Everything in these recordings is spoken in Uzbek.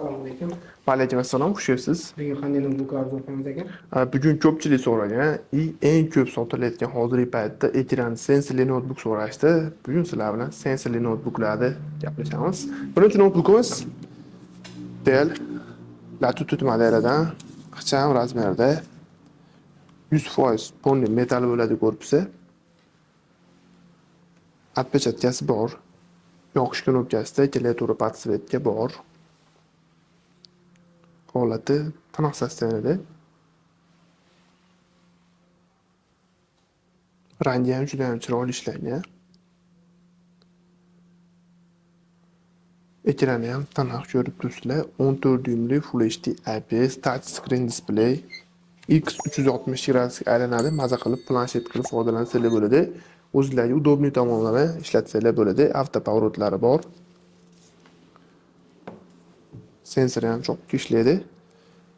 Assalomu alaykum. Alaykum assalom, xush kelibsiz. Bugun qanday notebook orzu qilamiz ekan? Bugun ko'pchilik so'ragan, eng ko'p sotilayotgan hozirgi paytda ekran sensorli notebook so'rashdi. Bugun sizlar bilan sensorli notebooklarni gaplashamiz. Birinchi notebookimiz Dell Latitude modelidan ixcham razmerda 100% ponni metal bo'ladi korpusi. Отпечаткasi bor. Yoqish knopkasida klaviatura podsvetka bor. Holati tiniq sostenida. Rangi ham juda ham chiroyli ishlangan. Ekrani ham tiniq ko'rib turibsizlar. 14 dyumli Full HD IPS touch screen display. X360 gradusga aylanadi. Maza qilib planshet qilib foydalansanglar bo'ladi. O'zingizlarga udobniy tomonlama ishlatsanglar bo'ladi. Avtopavrotlari bor. Sensori ham chopib ishlaydi.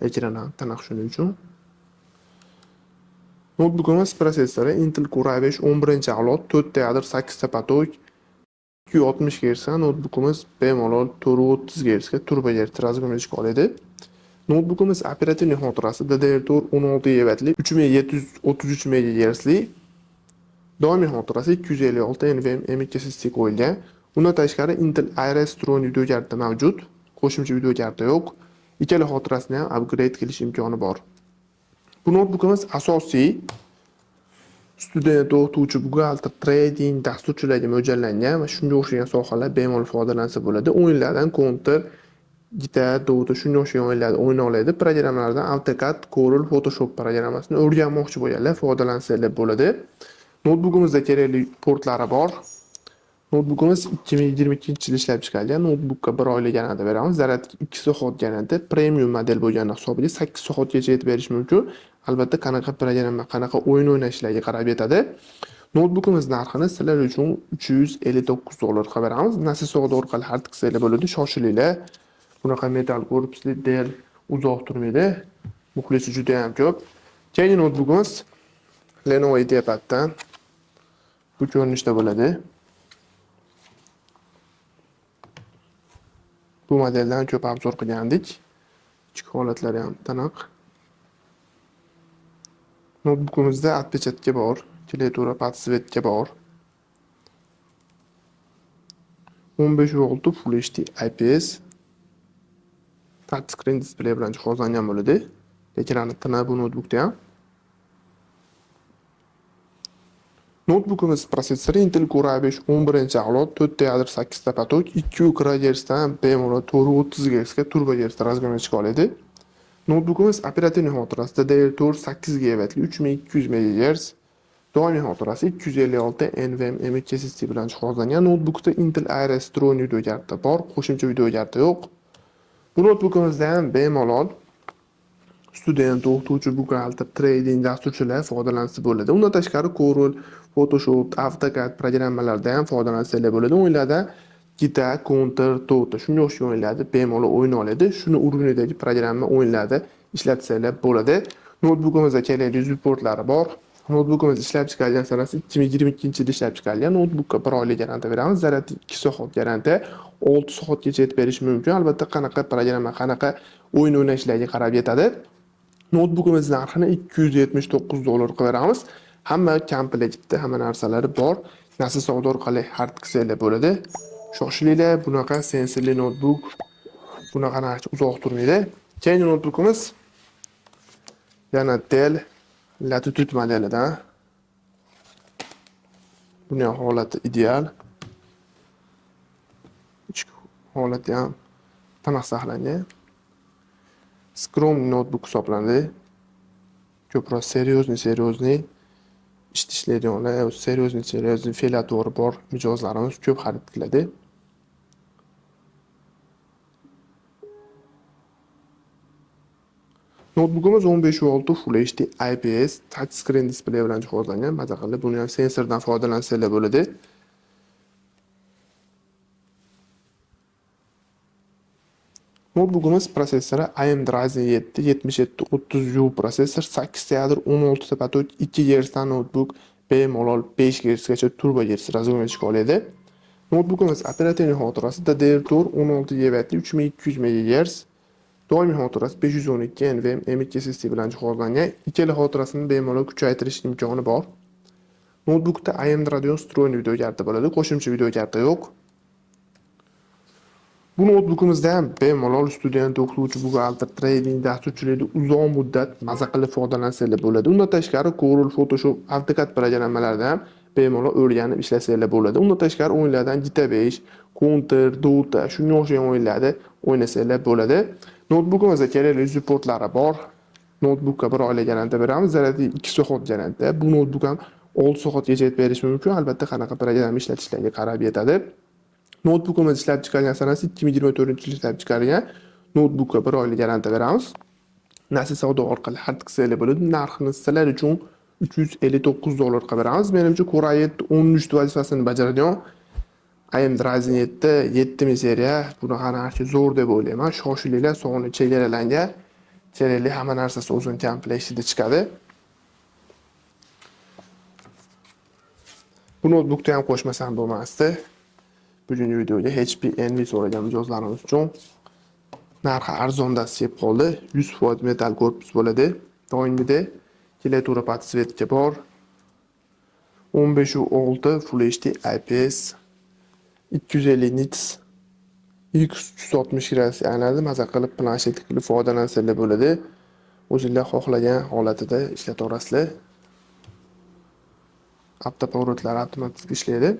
Ekran ham tiniq shuning uchun. Notebookimiz protsessori Intel Core i5 11-avlod 4 ta 8 ta potok 260 Hz. Notebookimiz bemalol 430 Hz ga turbo Hz razgo'rga oladi. Notebookimiz operativ xotirasi DDR4 16 GB 3733 MHz li. Doimiy xotirasi 256 NVMe SSD qo'yilgan. Undan tashqari Intel Iris Tron video karta mavjud. Qo'shimcha video karta yo'q. Ikkala xotirasini ham upgrade qilish imkoni bor. Bu notebookimiz asosiy student, o'qituvchi, buxgalter, trading, dasturchilarga mo'ljallangan va shunga o'xshagan sohalar bemalol foydalansa bo'ladi. O'yinlardan Counter, Gitar, Dota shunga o'xshagan o'yinlarni o'yna oladi. Programmalardan AutoCAD, Corel, Photoshop programmasini o'rganmoqchi bo'lganlar foydalansalar bo'ladi. Notebookimizda kerakli portlari bor. Notebookimiz 2022-yil ishlab chiqarilgan. Notebookka 1 oylik garantiya beramiz. Zaryadga 2 soat garantiya. Premium model bo'lgani hisobiga 8 soatgacha yetib berish mumkin. Albatta, qanaqa programma, qanaqa o'yin o'ynashlarga qarab yetadi. Notebookimiz narxini sizlar uchun $359 qilib beramiz. Nasib savdo orqali xarid qilsanglar bo'ladi. Shoshilinglar. Bunaqa metal korpusli Dell uzoq turmaydi. Muxlisi juda ham ko'p. Keyingi notebookimiz Lenovo IdeaPaddan bu ko'rinishda bo'ladi. Bu modeldan ko'p obzor qilgandik. Ichki holatlari ham tiniq. Notebookimizda отпечатка bor, klaviatura podsvetka bor. 15 volt Full HD IPS touch screen display bilan jihozlangan bo'ladi. Ekrani tiniq bu notebookda ham. Notebookimiz protsessori Intel Core i5 11-avlod 4 ta 8 ta potok 2 GHz dan bemalol 430 Hz ga turbo Hz razgo'rga chiqa oladi. Notebookimiz operativ xotirasi DDR4 8 GB 3200 MHz, doimiy xotirasi 256 NVMe SSD bilan jihozlangan. Notebookda Intel Iris Tron video karta bor, qo'shimcha video karta yo'q. Bu notebookimizda ham bemalol student, o'qituvchi, buxgalter, trading, dasturchilar foydalansa bo'ladi. Undan tashqari Corel, Photoshop, AutoCAD programmalardan ham foydalansalar bo'ladi. O'yinlarda Gitar, Counter, Dota shunga o'xshagan o'yinlarni bemalol o'yna oladi. Shuni urg'unidagi programma o'yinlarda ishlatsalar bo'ladi. Notebookimizda kerakli portlari bor. Notebookimiz ishlab chiqarilgan sanasi 2022-yilda ishlab chiqarilgan. Notebookka 1 oylik garantiya beramiz. Zaryadga 2 soat garantiya, 6 soatgacha yetib berish mumkin. Albatta, qanaqa programma, qanaqa o'yin o'ynashlarga qarab yetadi. Notebookimiz narxini $279 qilib beramiz. Hamma komplektda, hamma narsalari bor. Nasib savdo orqali xarid qilsanglar bo'ladi. Shoshilinglar, bunaqa sensorli notebook, bunaqa narx uzoq turmaydi. Keyingi notebookimiz yana Dell Latitude modelidan. Buning holati ideal. Ichki holati ham tiniq saqlangan. Scrum notebook hisoblanadi. Ko'proq seryozni ishlaydiganlar, seryozni fe'l-atvori bor mijozlarimiz ko'p xarid qiladi. Notebookimiz 15 volt Full HD IPS touch screen display bilan jihozlangan. Maza qilib buni ham sensordan foydalansalar bo'ladi. Notebookimiz protsessori AMD Ryzen 7 7730U protsessor 8 ta 16 ta potok 2 GHz dan notebook bemalol 5 GHz gacha turbo Hz razgo'rga chiqa oladi. Notebookimiz operativ xotirasi DDR4 16 GB 3200 MHz, Doimiy xotirasi 512 NVMe M.2 SSD bilan jihozlangan. Ikkala xotirasini bemalol kuchaytirish imkoni bor. Notebookda AMD Radeon vstроенный video karta bo'ladi, qo'shimcha video karta yo'q. Bu notebookimizda ham bemalol student, o'qituvchi, buxgalter, trading, dasturchilikda uzoq muddat maza qilib foydalansanglar bo'ladi. Undan tashqari Corel, Photoshop, AutoCAD programmalarida ham bemalol o'rganib ishlasanglar bo'ladi. Undan tashqari o'yinlardan GTA 5, Counter, Dota, shunga o'xshagan o'yinlarda o'ynasanglar bo'ladi. Notebookimizda kerakli supportlari bor. Notebookka 1 oylik garantiya beramiz, zararli 2 soat garantiya. Bu notebook ham 6 soatgacha yetib berish mumkin. Albatta qanaqa programma ishlatishlarga qarab yetadi. Notebookimiz ishlab chiqargan sanasi 2024-yil ishlab chiqarilgan. Notebookka 1 oylik garantiya beramiz. Nasl savdo orqali xarid qilsangiz bo'ladi. Narxini sizlar uchun $359 ga beramiz. Menimcha Core i7 13 vazifasini bajaradigan AMD Ryzen 7 7000 seriya bunaqa narsa zo'r deb o'ylayman. Shoshilinglar, soni chegaralangan. Kerakli hamma narsasi o'zining komplektida chiqadi. Bu notebookda ham qo'shmasam bo'lmasdi. Bugungi videoga HP Envy so'ragan mijozlarimiz uchun narxi arzonda sep qoldi. 100% metal korpus bo'ladi. Doimgidek klaviatura podsvetka bor. 15.6 Full HD IPS 250 nits X360 gradusga aylanadi. Maza qilib planshetlik qilib foydalansanglar bo'ladi. O'zingizlar xohlagan holatida ishlataverasizlar. Avtopilotlar avtomatik ishlaydi.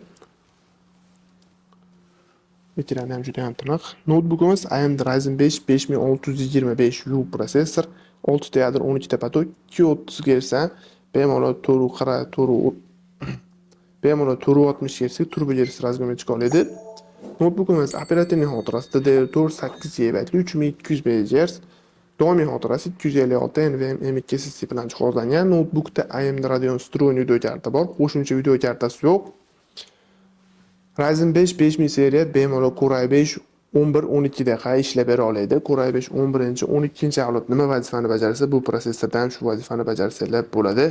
Ekrani ham juda ham tiniq. Notebookimiz AMD Ryzen 5 5625U prosessor, 6 ta yadro, 12 ta patok, 230 Hz, bemalol 460 Hz turbo Hz razgometchik oladi. Notebookimiz operativ xotirasi DDR4 8 GB 3200 MHz, doimiy xotirasi 256 NVMe M.2 SSD bilan jihozlangan. Notebookda AMD Radeon vstроенный video karta bor, qo'shimcha video kartasi yo'q. Ryzen 5 5000 seriya bemalol Core i5 11-12 daqiqa ishlab bera oladi. Core i5 11-12 avlod nima vazifani bajarsa, bu prosessordan shu vazifani bajarsanglar bo'ladi.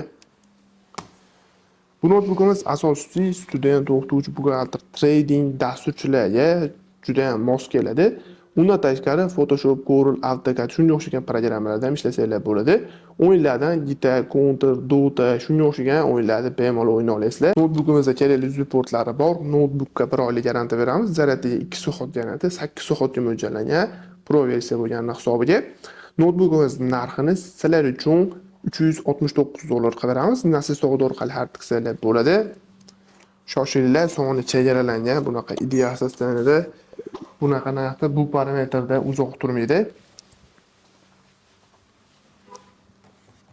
Bu notebookimiz asosiy student, o'qituvchi, buxgalter, trading, dasturchilarga juda ham mos keladi. Undan tashqari Photoshop, Corel, AutoCAD shunga o'xshagan programmalarda ham ishlasanglar bo'ladi. O'yinlardan GTA, Counter, Dota shunga o'xshagan o'yinlarni bemalol o'ynay olasizlar. Notebookimizda kerakli supportlari bor. Notebookka 1 oylik garantiya beramiz. Zararliga 2 soat garantiya, 8 soatga mo'ljallangan Pro versiya bo'lgani hisobiga. Notebookimiz narxini sizlar uchun $369 ga beramiz. Nasl savdo orqali xarid qilsanglar bo'ladi. Shoshilinglar, soni chegaralangan bunaqa ideya asosida bunaqa narxda bu parametrda uzoq turmaydi.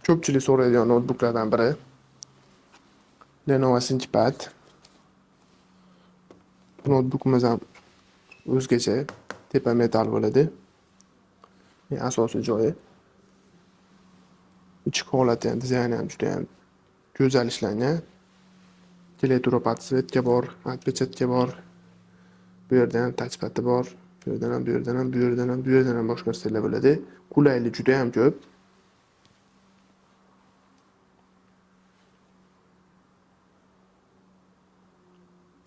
Ko'pchilik so'raydigan notebooklardan biri Lenovo ThinkPad. Bu notebookimiz ham o'zgacha tepa metal bo'ladi. Asosiy joyi. Ichki holati ham, dizayni ham juda ham go'zal ishlangan. Klaviatura podsvetka bor, отпечатка bor. Bu yerda ham touchpad'i bor. Bu yerdan ham, bu yerdan ham, bu yerdan ham, bu yerdan ham boshqa narsalar bo'ladi. Qulaylik juda ham ko'p.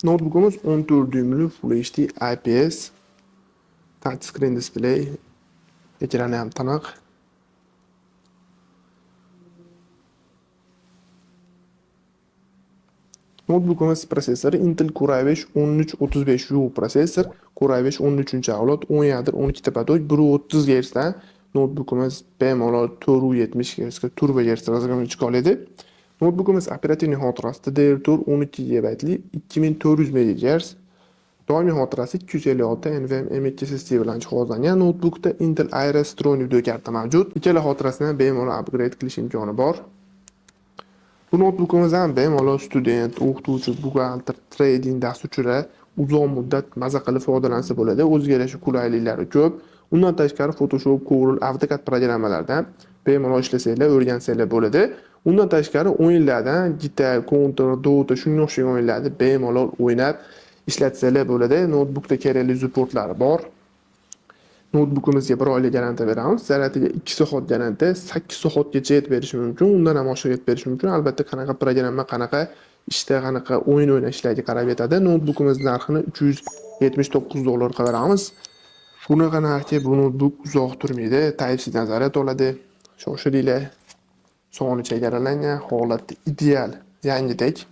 Notebookimiz 14 dyuymli Full HD IPS touch screen display. Ekrani ham tiniq. Notebookimiz prosessori Intel Core i5 1335U prosessor, Core i5 13-avlod, 10 yadro, 12 ta patok, 130 Hz dan notebookimiz bemalol 470 Hz ga turbo Hz razgometchik oladi. Notebookimiz operativ xotirasi DDR4 12 GB 2400 MHz, doimiy xotirasi 256 NVMe M.2 SSD bilan jihozlangan. Notebookda Intel Iris vstроенный video karta mavjud. Ikkala xotirasini ham bemalol upgrade qilish imkoni bor. Bu notebookimiz ham bemalol student, o'qituvchi, buxgalter, trading, dasturchilar uzoq muddat maza qilib foydalansa bo'ladi. O'ziga yarasha qulayliklari ko'p. Undan tashqari Photoshop, Corel, AutoCAD programmalardan bemalol ishlasanglar, o'rgansanglar bo'ladi. Undan tashqari o'yinlardan GTA, Counter, Dota shunga o'xshagan o'yinlarni bemalol o'ynab ishlatsanglar bo'ladi. Notebookda kerakli supportlari bor. Notebookimizga 1 oylik garantiya beramiz. Zararliga 2 soat garantiya, 8 soatgacha yetib berish mumkin. Undan ham oshiq yetib berish mumkin. Albatta qanaqa programma, qanaqa ishda, qanaqa o'yin o'ynashlarga qarab yetadi. Notebookimiz narxini $379 ga beramiz. Bunaqa narxga bu notebook uzoq turmaydi. Type-C nazorat oladi. Shoshilinglar. Soni chegaralangan, holati ideal, yangidek.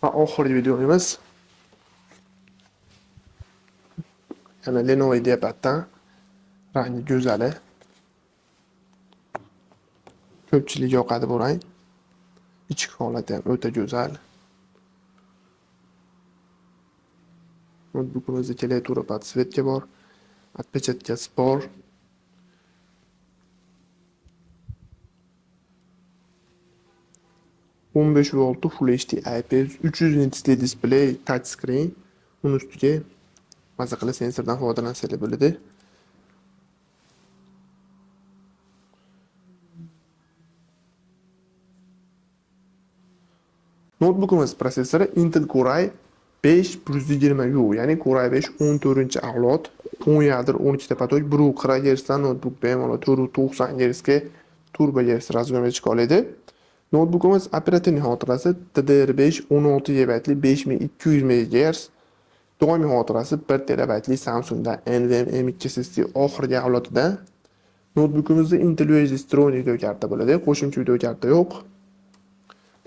Va oxirgi videomiz yana Lenovo IdeaPaddan rangi go'zali. Ko'pchilik yoqadi bu rang. Ichki holati ham o'ta go'zal. Notebookimizda klaviatura podsvetka bor. Отпечаткasi bor. 15 volt Full HD IPS 300 nitsli display touch screen. Uni ustiga maza qilib sensordan foydalansangiz bo'ladi. Notebookimiz prosessori Intel Core i5/120U, ya'ni Core i5 14-avlod, 10 yadro 12 patok, 140 Hz dan notebook bemalol 490 Hz ga turbo Hz razgo'rga oladi. Notebookimiz operativ xotirasi DDR5 16 GB 5200 MHz, doimiy xotirasi 1 TB Samsungda NVMe M.2 SSD oxirgi avlodidan. Notebookimizda Intel UHD Strong video karta bo'ladi, qo'shimcha video karta yo'q.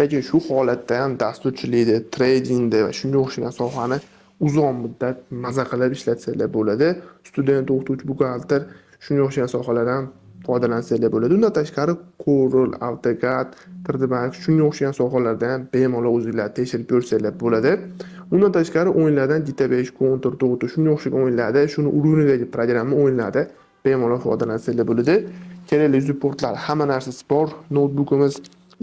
Lekin shu holatda ham dasturchilikda, tradingda va shunga o'xshagan sohani uzoq muddat maza qilib ishlatsanglar bo'ladi. Student, o'qituvchi, buxgalter shunga o'xshagan sohalardan foydalansanglar bo'ladi. Undan tashqari Corel, AutoCAD, 3D Max shunga o'xshagan sohalarda ham bemalol o'zingizlar tekshirib ko'rsanglar bo'ladi. Undan tashqari o'yinlardan GTA 5, Counter, Dota shunga o'xshagan o'yinlarda, shuni urug'idagi programma o'yinlarda bemalol foydalansanglar bo'ladi. Kerakli supportlar, hamma narsasi bor. Notebookimiz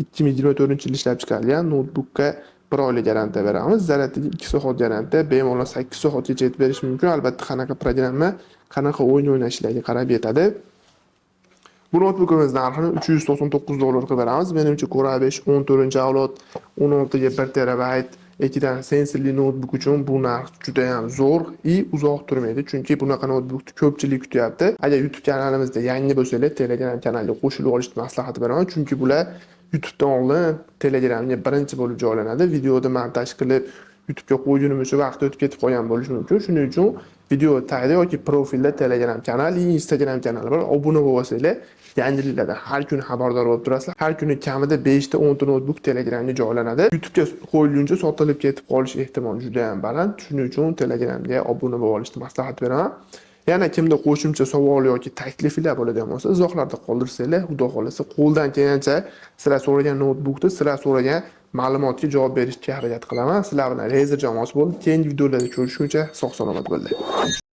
2024-yil ishlab chiqarilgan. Notebookka 1 oylik garantiya beramiz. Zaryadiga 2 soat garantiya, bemalol 8 soatgacha yetib berish mumkin. Albatta, qanaqa programma, qanaqa o'yin o'ynashinglarga qarab yetadi. Bu notebookimiz narxini $399 qilib beramiz. Menimcha Core i5 14-avlod 16 ga 1 TB ekran sensorli notebook uchun bu narx juda ham zo'r va uzoq turmaydi. Chunki bunaqa notebookni ko'pchilik kutyapti. Agar YouTube kanalimizda yangi bo'lsangiz, Telegram kanaliga qo'shilib olishni maslahat beraman. Chunki bular YouTubedan oldin Telegramga birinchi bo'lib joylanadi. Videoni montaj qilib YouTubega qo'ygunimiz uchun vaqt o'tib ketib qolgan bo'lishi mumkin. Shuning uchun video tagida yoki profilda Telegram kanal, Instagram kanali bor. Obuna bo'lsanglar, yangiliklardan har kuni xabardor bo'lib turasizlar. Har kuni kamida 5 ta 10 ta notebook Telegramga joylanadi. YouTubega qo'yilguncha sotilib ketib qolish ehtimoli juda ham baland. Shuning uchun Telegramga obuna bo'lib olishni maslahat beraman. Yana kimda qo'shimcha savol yoki takliflar bo'ladigan bo'lsa, izohlarda qoldirsanglar, xudo xolasa qo'ldan kelgancha sizlar so'ragan notebookni, sizlar so'ragan ma'lumotga javob berishga harakat qilaman. Sizlar bilan Razer jamoasi bo'lib, keyingi videolarda ko'rishguncha sog' salomat bo'ling.